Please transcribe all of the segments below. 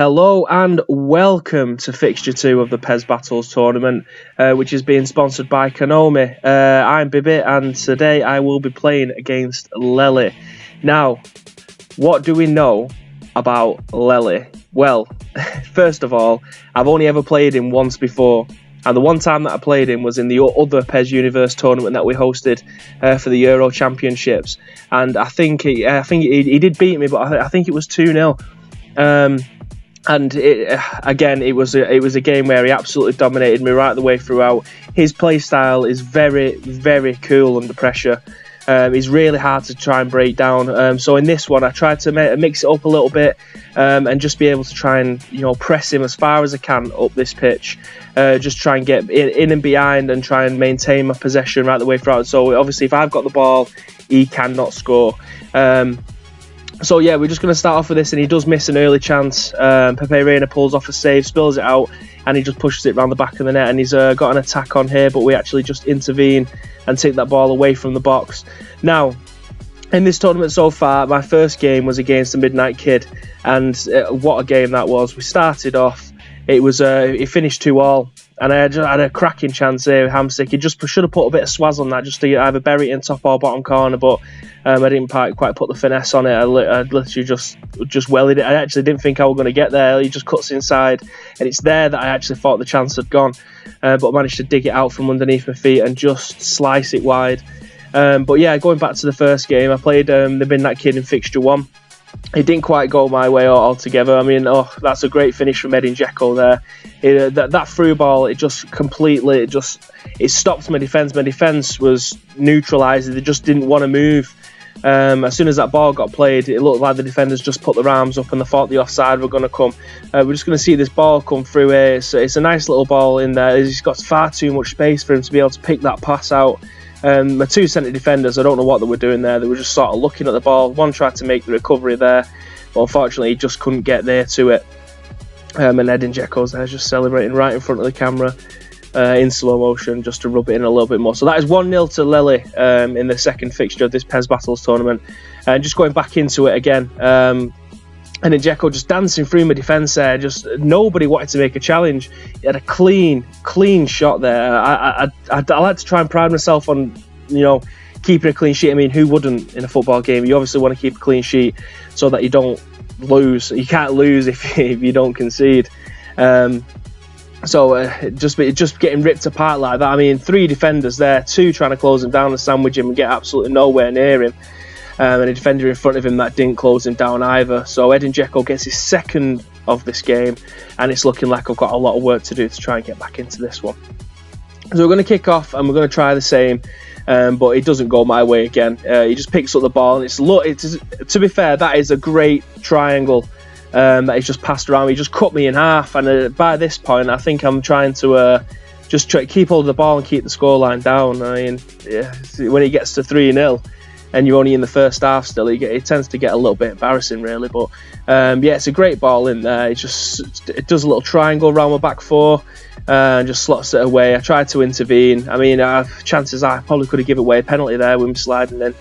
Hello and welcome to Fixture 2 of the PES Battles tournament, which is being sponsored by Konami. I'm Bibby and today I will be playing against Lelly. Now, what do we know about Lelly? Well, first of all, I've only ever played him once before, and the one time that I played him was in the other PES Universe tournament that we hosted for the Euro Championships, and I think he did beat me, but I think it was 2-0. And it was a game where he absolutely dominated me right the way throughout. His play style is very, very cool under pressure. He's really hard to try and break down. So in this one, I tried to mix it up a little bit and just be able to try and press him as far as I can up this pitch. Just try and get in and behind and try and maintain my possession right the way throughout. So obviously, if I've got the ball, he cannot score. So yeah, we're just going to start off with this, and he does miss an early chance. Pepe Reina pulls off a save, spills it out, and he just pushes it around the back of the net, and he's got an attack on here, but we actually just intervene and take that ball away from the box. Now, in this tournament so far, my first game was against the Midnight Kid, and what a game that was. We started off, it finished 2-2, and I had a cracking chance there with Hamstick. He just should have put a bit of swaz on that, just to either bury it in top or bottom corner, but I didn't quite put the finesse on it. I literally just wellied it. I actually didn't think I was going to get there. He just cuts inside, and it's there that I actually thought the chance had gone, but I managed to dig it out from underneath my feet and just slice it wide. But yeah, going back to the first game, I played the Midnight Kid in Fixture 1. It didn't quite go my way altogether. I mean, that's a great finish from Edin Dzeko there. That through ball, it stopped my defence. My defence was neutralised. They just didn't want to move. As soon as that ball got played, it looked like the defenders just put their arms up and they thought the offside were going to come. We're just going to see this ball come through here. It's a nice little ball in there. He's got far too much space for him to be able to pick that pass out. My two centre defenders, I don't know what they were doing there. They were just sort of looking at the ball. One tried to make the recovery there, but unfortunately he just couldn't get there to it. And Edin Dzeko's there just celebrating right in front of the camera in slow motion, just to rub it in a little bit more. So that is 1-0 to Lelly in the second fixture of this PES Battles tournament. And just going back into it again, and then Dzeko just dancing through my defence there. Just nobody wanted to make a challenge. He had a clean shot there. I like to try and pride myself on, keeping a clean sheet. I mean, who wouldn't in a football game? You obviously want to keep a clean sheet so that you don't lose. You can't lose if you don't concede. So just getting ripped apart like that. I mean, 3 defenders there, 2 trying to close him down and sandwich him and get absolutely nowhere near him. And a defender in front of him that didn't close him down either. So Edin Dzeko gets his second of this game, and it's looking like I've got a lot of work to do to try and get back into this one. So we're going to kick off and we're going to try the same, but it doesn't go my way again. He just picks up the ball, and to be fair, that is a great triangle that he's just passed around. He just cut me in half, and by this point I think I'm trying to just try to keep hold of the ball and keep the scoreline down. I mean, when he gets to 3-0 and you're only in the first half still, it tends to get a little bit embarrassing really. But yeah, it's a great ball in there. It does a little triangle around my back 4 and just slots it away. I tried to intervene. I mean, chances are I probably could have given away a penalty there with him sliding in.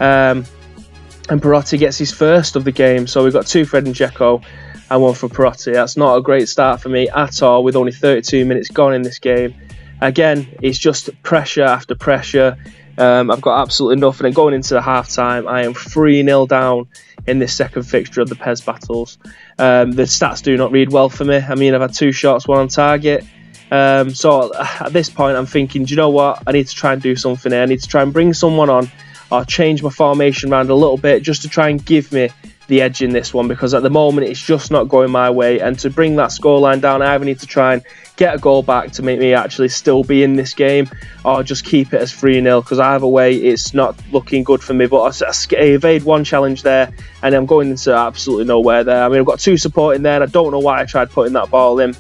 And Perotti gets his first of the game. So we've got 2 for Edin Dzeko and 1 for Perotti. That's not a great start for me at all, with only 32 minutes gone in this game. Again, it's just pressure after pressure. I've got absolutely nothing, and going into the half time I am 3-0 down in this second fixture of the PES Battles. The stats do not read well for me. I mean, I've had 2 shots, 1 on target. So at this point I'm thinking, do you know what, I need to try and do something here. I need to try and bring someone on or change my formation around a little bit just to try and give me the edge in this one, because at the moment it's just not going my way. And to bring that scoreline down, I either need to try and get a goal back to make me actually still be in this game, or just keep it as 3-0, because either way it's not looking good for me. But I evade one challenge there, and I'm going into absolutely nowhere there. I mean, I've got 2 support in there, and I don't know why I tried putting that ball in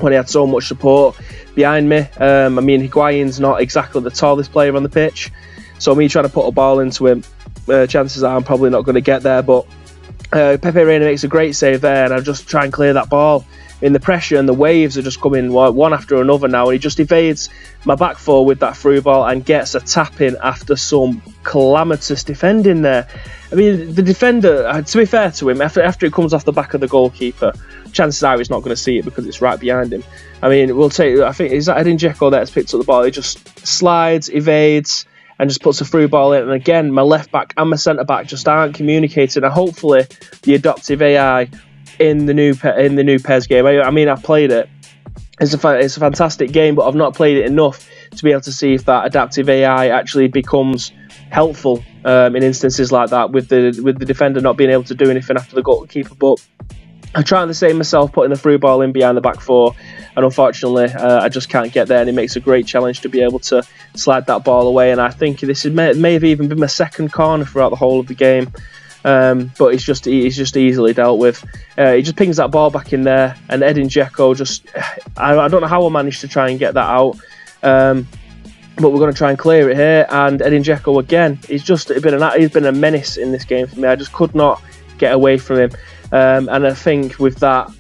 when he had so much support behind me. I mean, Higuain's not exactly the tallest player on the pitch, so me trying to put a ball into him, chances are I'm probably not going to get there. But Pepe Reina makes a great save there, and I just try and clear that ball in the pressure, and the waves are just coming one after another now, and he just evades my back four with that through ball and gets a tap in after some calamitous defending there. I mean, the defender, to be fair to him, after it comes off the back of the goalkeeper, chances are he's not going to see it because it's right behind him. I mean, we'll take, I think, is that Edin Dzeko there that's picked up the ball? He just slides, evades, and just puts a through ball in. And again, my left back and my centre back just aren't communicating. And hopefully, the adaptive AI in the new PES game. I mean, I've played it. It's a fantastic game, but I've not played it enough to be able to see if that adaptive AI actually becomes helpful in instances like that, with the defender not being able to do anything after the goalkeeper. But I try the same myself, putting the through ball in behind the back four, and unfortunately I just can't get there, and it makes a great challenge to be able to slide that ball away. And I think this may have even been my second corner throughout the whole of the game, but it's just easily dealt with. He just pings that ball back in there, and Edin Dzeko just, I don't know how I managed to try and get that out, but we're going to try and clear it here. And Edin Dzeko again, he's been a menace in this game for me. I just could not get away from him. And I think with that,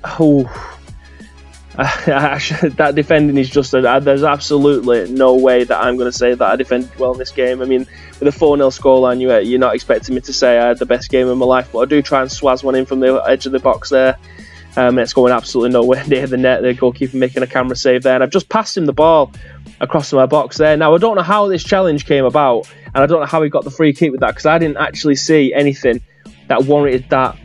that defending is just, there's absolutely no way that I'm going to say that I defended well in this game. I mean, with a 4-0 scoreline, you're not expecting me to say I had the best game of my life, but I do try and swaz one in from the edge of the box there. And it's going absolutely nowhere near the net. The goalkeeper making a camera save there, and I've just passed him the ball across to my box there. Now, I don't know how this challenge came about, and I don't know how he got the free kick with that, because I didn't actually see anything that warranted that.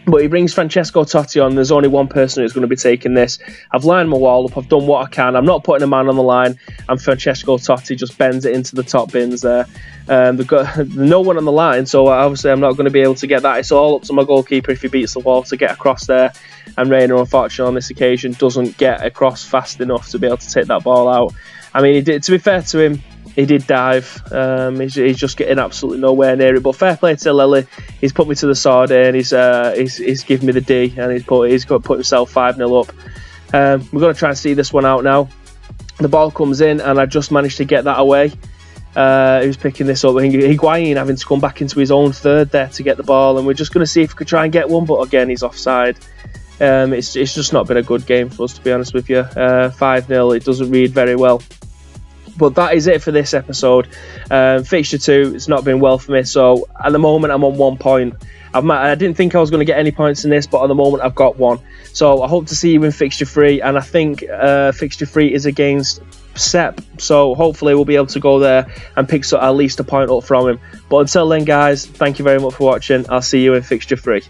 But he brings Francesco Totti on. There's only one person who's going to be taking this. I've lined my wall up. I've done what I can. I'm not putting a man on the line. And Francesco Totti just bends it into the top bins there. They've got no one on the line, so obviously I'm not going to be able to get that. It's all up to my goalkeeper if he beats the wall to get across there. And Reina, unfortunately, on this occasion, doesn't get across fast enough to be able to take that ball out. I mean, he did. To be fair to him, he did dive. He's just getting absolutely nowhere near it. But fair play to Lelly. He's put me to the sword and he's given me the D, and he's got to put himself 5-0 up. We're going to try and see this one out now. The ball comes in, and I just managed to get that away. He was picking this up. Higuain having to come back into his own third there to get the ball, and we're just going to see if we could try and get one. But again, he's offside. It's just not been a good game for us, to be honest with you. 5-0. It doesn't read very well. But that is it for this episode. Fixture 2, it's not been well for me. So at the moment, I'm on 1 point. I didn't think I was going to get any points in this, but at the moment, I've got 1. So I hope to see you in Fixture 3. And I think Fixture 3 is against Sepp. So hopefully we'll be able to go there and pick at least a point up from him. But until then, guys, thank you very much for watching. I'll see you in Fixture 3.